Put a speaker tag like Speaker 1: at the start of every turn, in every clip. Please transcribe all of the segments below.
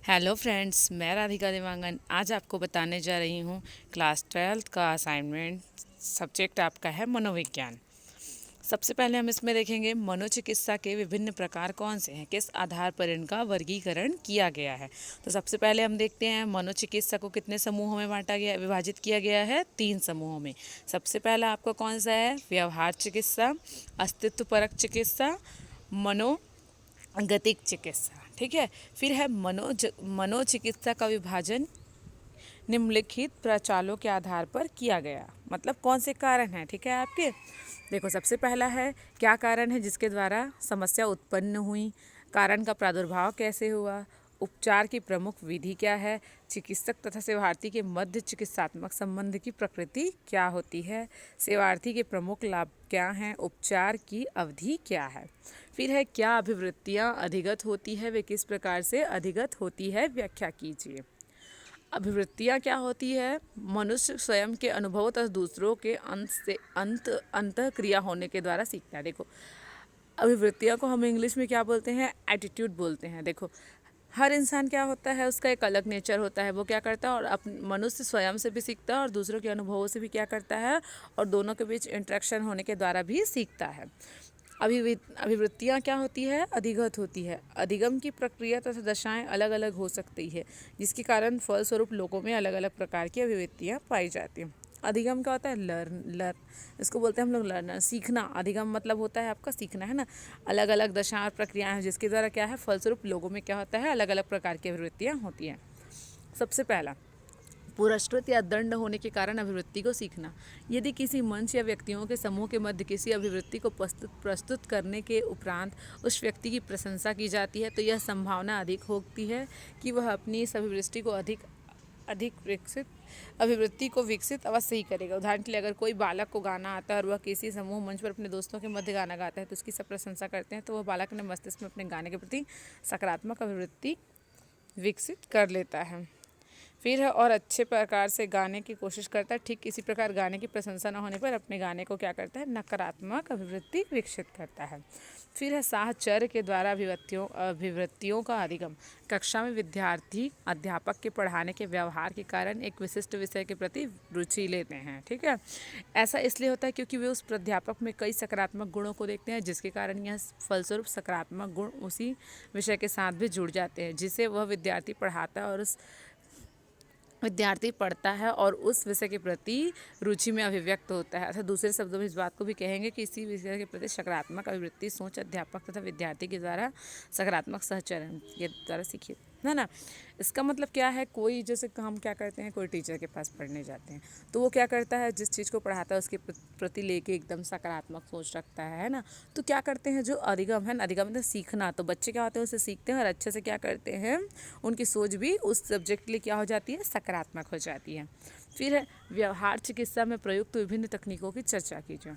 Speaker 1: Hello friends, मैं राधिका देवांगन आज आपको बताने जा रही हूँ क्लास 12th का असाइनमेंट। सब्जेक्ट आपका है मनोविज्ञान। सबसे पहले हम इसमें देखेंगे मनोचिकित्सा के विभिन्न प्रकार कौन से हैं, किस आधार पर इनका वर्गीकरण किया गया है। तो सबसे पहले हम देखते हैं मनोचिकित्सा को कितने समूहों में बांटा गया, विभाजित किया गया है 3 समूहों में। सबसे पहला आपका कौन सा है, व्यवहार चिकित्सा, अस्तित्वपरक चिकित्सा, मनोगतिक चिकित्सा। ठीक है। फिर है मनोचिकित्सा का विभाजन निम्नलिखित प्रचालों के आधार पर किया गया। मतलब कौन से कारण हैं, ठीक है आपके। देखो, सबसे पहला है क्या कारण है जिसके द्वारा समस्या उत्पन्न हुई, कारण का प्रादुर्भाव कैसे हुआ, उपचार की प्रमुख विधि क्या है, चिकित्सक तथा सेवार्थी के मध्य चिकित्सात्मक संबंध की प्रकृति क्या होती है, सेवार्थी के प्रमुख लाभ क्या हैं, उपचार की अवधि क्या है। फिर है क्या अभिवृत्तियाँ अधिगत होती है, वे किस प्रकार से अधिगत होती है, व्याख्या कीजिए। अभिवृत्तियाँ क्या होती है, मनुष्य स्वयं के अनुभव तथा दूसरों के अंत क्रिया होने के द्वारा सीखता है। देखो, अभिवृत्तियों को हम इंग्लिश में क्या बोलते हैं, एटीट्यूड बोलते हैं। देखो, हर इंसान क्या होता है, उसका एक अलग नेचर होता है, वो क्या करता है, और मनुष्य स्वयं से भी सीखता है और दूसरों के अनुभवों से भी क्या करता है, और दोनों के बीच इंटरेक्शन होने के द्वारा भी सीखता है। अभिवृत्तियाँ क्या होती है, अधिगत होती है। अधिगम की प्रक्रिया तथा दशाएं अलग अलग हो सकती है, जिसके कारण फलस्वरूप लोगों में अलग अलग प्रकार की अभिवृत्तियाँ पाई जाती हैं। अधिगम क्या होता है, लर्न, इसको बोलते हैं हम लोग लर्नर, सीखना। अधिगम मतलब होता है आपका सीखना, है ना। अलग अलग दशाएं और प्रक्रियाएं हैं जिसके द्वारा क्या है, फलस्वरूप लोगों में क्या होता है, अलग अलग प्रकार की अभिवृत्तियाँ होती हैं। सबसे पहला, पुरस्कृत या दंड होने के कारण अभिवृत्ति को सीखना। यदि किसी मंच या व्यक्तियों के समूह के मध्य किसी अभिवृत्ति को प्रस्तुत करने के उपरांत उस व्यक्ति की प्रशंसा की जाती है, तो यह संभावना अधिक होती है कि वह अपनी इस अभिवृत्ति को अभिवृत्ति को विकसित अवश्य ही करेगा। उदाहरण के लिए, अगर कोई बालक को गाना आता है और वह किसी समूह मंच पर अपने दोस्तों के मध्य गाना गाता है, तो उसकी सब प्रशंसा करते हैं, तो वह बालक अपने मस्तिष्क में अपने गाने के प्रति सकारात्मक अभिवृत्ति विकसित कर लेता है। फिर है और अच्छे प्रकार से गाने की कोशिश करता है। ठीक इसी प्रकार गाने की प्रशंसा न होने पर अपने गाने को क्या करता है, नकारात्मक अभिवृत्ति विकसित करता है। फिर है साहचर्य के द्वारा अभिवृत्तियों का अधिगम। कक्षा में विद्यार्थी अध्यापक के पढ़ाने के व्यवहार के कारण एक विशिष्ट विषय के प्रति रुचि लेते हैं। ठीक है। ऐसा इसलिए होता है क्योंकि वे उस प्राध्यापक में कई सकारात्मक गुणों को देखते हैं, जिसके कारण यह फलस्वरूप सकारात्मक गुण उसी विषय के साथ भी जुड़ जाते हैं जिसे वह विद्यार्थी पढ़ाता है, और उस विद्यार्थी पढ़ता है और उस विषय के प्रति रुचि में अभिव्यक्त होता है। अर्थात दूसरे शब्दों में इस बात को भी कहेंगे कि इसी विषय के प्रति सकारात्मक अभिवृत्ति सोच अध्यापक तथा विद्यार्थी के द्वारा सकारात्मक सहचरण के द्वारा सीखी, है ना। इसका मतलब क्या है, कोई जैसे हम क्या करते हैं, कोई टीचर के पास पढ़ने जाते हैं, तो वो क्या करता है, जिस चीज़ को पढ़ाता है उसके प्रति लेके एकदम सकारात्मक सोच रखता है ना। तो क्या करते हैं, जो अधिगम है ना, अधिगम मतलब सीखना, तो बच्चे क्या होते हैं, उसे सीखते हैं और अच्छे से क्या करते हैं, उनकी सोच भी उस सब्जेक्ट के लिए क्या हो जाती है, सकारात्मक हो जाती है। फिर है व्यवहार चिकित्सा में प्रयुक्त विभिन्न तकनीकों की चर्चा कीजिए।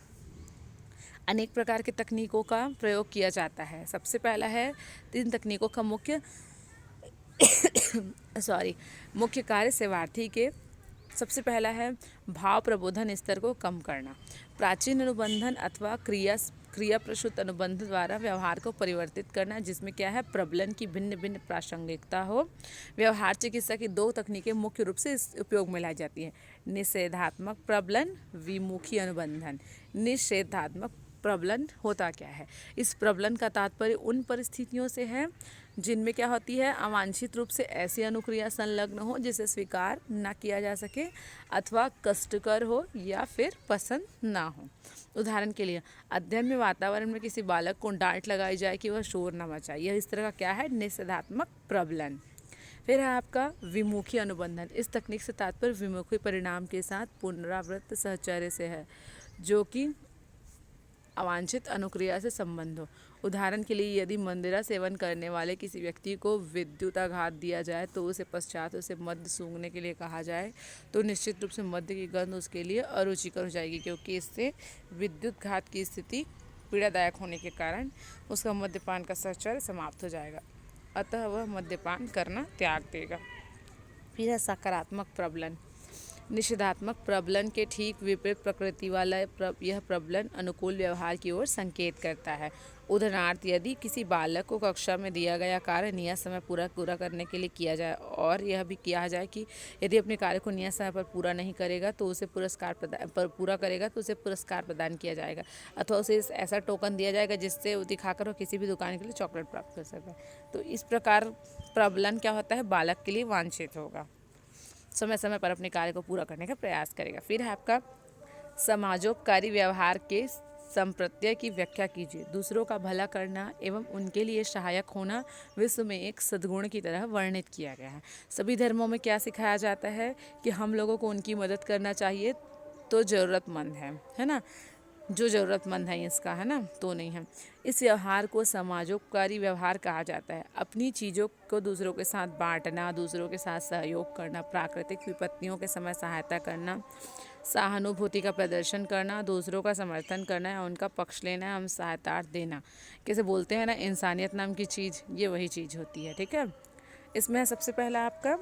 Speaker 1: अनेक प्रकार की तकनीकों का प्रयोग किया जाता है। सबसे पहला है, 3 तकनीकों का मुख्य कार्य सेवार्थी के। सबसे पहला है भाव प्रबोधन स्तर को कम करना। प्राचीन अनुबंधन अथवा क्रिया प्रसूत अनुबंध द्वारा व्यवहार को परिवर्तित करना, जिसमें क्या है, प्रबलन की भिन्न भिन्न प्रासंगिकता हो। व्यवहार चिकित्सा की 2 तकनीकें मुख्य रूप से इस उपयोग में लाई जाती हैं, निषेधात्मक प्रबलन, विमुखी अनुबंधन। निषेधात्मक प्रबलन होता क्या है, इस प्रबलन का तात्पर्य उन परिस्थितियों से है जिनमें क्या होती है, अवांछित रूप से ऐसी अनुक्रिया संलग्न हो जिसे स्वीकार न किया जा सके, अथवा कष्टकर हो या फिर पसंद ना हो। उदाहरण के लिए, अध्ययन में वातावरण में किसी बालक को डांट लगाई जाए कि वह शोर न मचाए, यह इस तरह का क्या है, निषेधात्मक प्रबलन। फिर है आपका विमुखी अनुबंधन। इस तकनीक से तात्पर्य विमुखी परिणाम के साथ पुनरावृत्त सहचर्य से है, जो कि अवांछित अनुक्रिया से संबंध हो। उदाहरण के लिए, यदि मदिरा सेवन करने वाले किसी व्यक्ति को विद्युताघात दिया जाए तो उसे पश्चात उसे मद्य सूंघने के लिए कहा जाए, तो निश्चित रूप से मद्य की गंध उसके लिए अरुचिकर हो जाएगी, क्योंकि इससे विद्युतघात की स्थिति पीड़ादायक होने के कारण उसका मद्यपान का सहचर्य समाप्त हो जाएगा, अतः वह मद्यपान करना त्याग देगा। फिर है सकारात्मक प्रबलन। निषेधात्मक प्रबलन के ठीक विपरीत प्रकृति वाला यह प्रबलन अनुकूल व्यवहार की ओर संकेत करता है। उदाहरणार्थ, यदि किसी बालक को कक्षा में दिया गया कार्य नियत समय पूरा करने के लिए किया जाए और यह भी किया जाए कि यदि अपने कार्य को नियत समय पर पूरा नहीं करेगा तो उसे पूरा करेगा तो उसे पुरस्कार प्रदान किया जाएगा, अथवा उसे ऐसा टोकन दिया जाएगा जिससे वो दिखाकर वो किसी भी दुकान के लिए चॉकलेट प्राप्त कर सके। तो इस प्रकार प्रबलन क्या होता है, बालक के लिए वांछित होगा, समय समय पर अपने कार्य को पूरा करने का प्रयास करेगा। फिर है आपका समाजोपकारी व्यवहार के संप्रत्यय की व्याख्या कीजिए। दूसरों का भला करना एवं उनके लिए सहायक होना विश्व में एक सद्गुण की तरह वर्णित किया गया है। सभी धर्मों में क्या सिखाया जाता है कि हम लोगों को उनकी मदद करना चाहिए तो ज़रूरतमंद है ना, जो ज़रूरतमंद है इसका, है ना, तो नहीं है। इस व्यवहार को समाजोपकारी व्यवहार कहा जाता है। अपनी चीज़ों को दूसरों के साथ बांटना, दूसरों के साथ सहयोग करना, प्राकृतिक विपत्तियों के समय सहायता करना, सहानुभूति का प्रदर्शन करना, दूसरों का समर्थन करना या उनका पक्ष लेना, हम सहायतार्थ देना, कैसे बोलते हैं ना, इंसानियत नाम की चीज़, ये वही चीज़ होती है। ठीक है, इसमें सबसे पहला आपका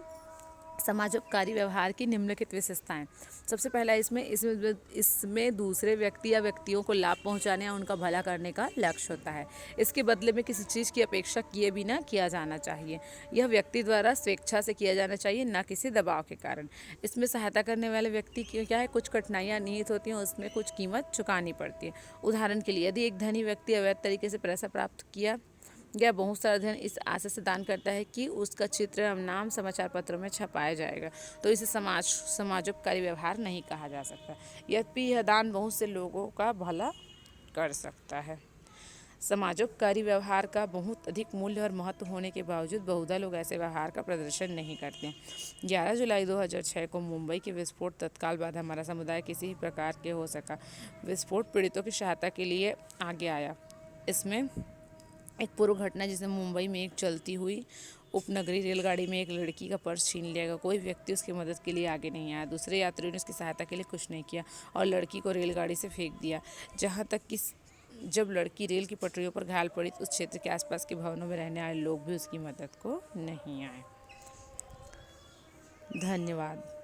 Speaker 1: समाजोपकारी व्यवहार की निम्नलिखित विशेषताएं। सबसे पहला इसमें दूसरे व्यक्ति या व्यक्तियों को लाभ पहुंचाने या उनका भला करने का लक्ष्य होता है। इसके बदले में किसी चीज़ की अपेक्षा किए बिना किया जाना चाहिए। यह व्यक्ति द्वारा स्वेच्छा से किया जाना चाहिए, न किसी दबाव के कारण। इसमें सहायता करने वाले व्यक्ति की क्या है, कुछ कठिनाइयाँ निहित होती हैं, उसमें कुछ कीमत चुकानी पड़ती है। उदाहरण के लिए, यदि एक धनी व्यक्ति अवैध तरीके से पैसा प्राप्त किया यह बहुत सारा धन इस आशा से दान करता है कि उसका चित्र एवं नाम समाचार पत्रों में छपाया जाएगा, तो इसे समाजोपकारी व्यवहार नहीं कहा जा सकता। यद्यपि यह दान बहुत से लोगों का भला कर सकता है। समाजोपकारी व्यवहार का बहुत अधिक मूल्य और महत्व होने के बावजूद बहुधा लोग ऐसे व्यवहार का प्रदर्शन नहीं करते हैं। 11 जुलाई 2006 को मुंबई के विस्फोट तत्काल बाद हमारा समुदाय किसी भी प्रकार के हो सका विस्फोट पीड़ितों की सहायता के लिए आगे आया। इसमें एक पूर्व घटना जिसमें मुंबई में एक चलती हुई उपनगरीय रेलगाड़ी में एक लड़की का पर्स छीन लिया गया। कोई व्यक्ति उसकी मदद के लिए आगे नहीं आया। दूसरे यात्रियों ने उसकी सहायता के लिए कुछ नहीं किया और लड़की को रेलगाड़ी से फेंक दिया। जहाँ तक कि जब लड़की रेल की पटरियों पर घायल पड़ी तो उस क्षेत्र के आसपास के भवनों में रहने वाले लोग भी उसकी मदद को नहीं आए। धन्यवाद।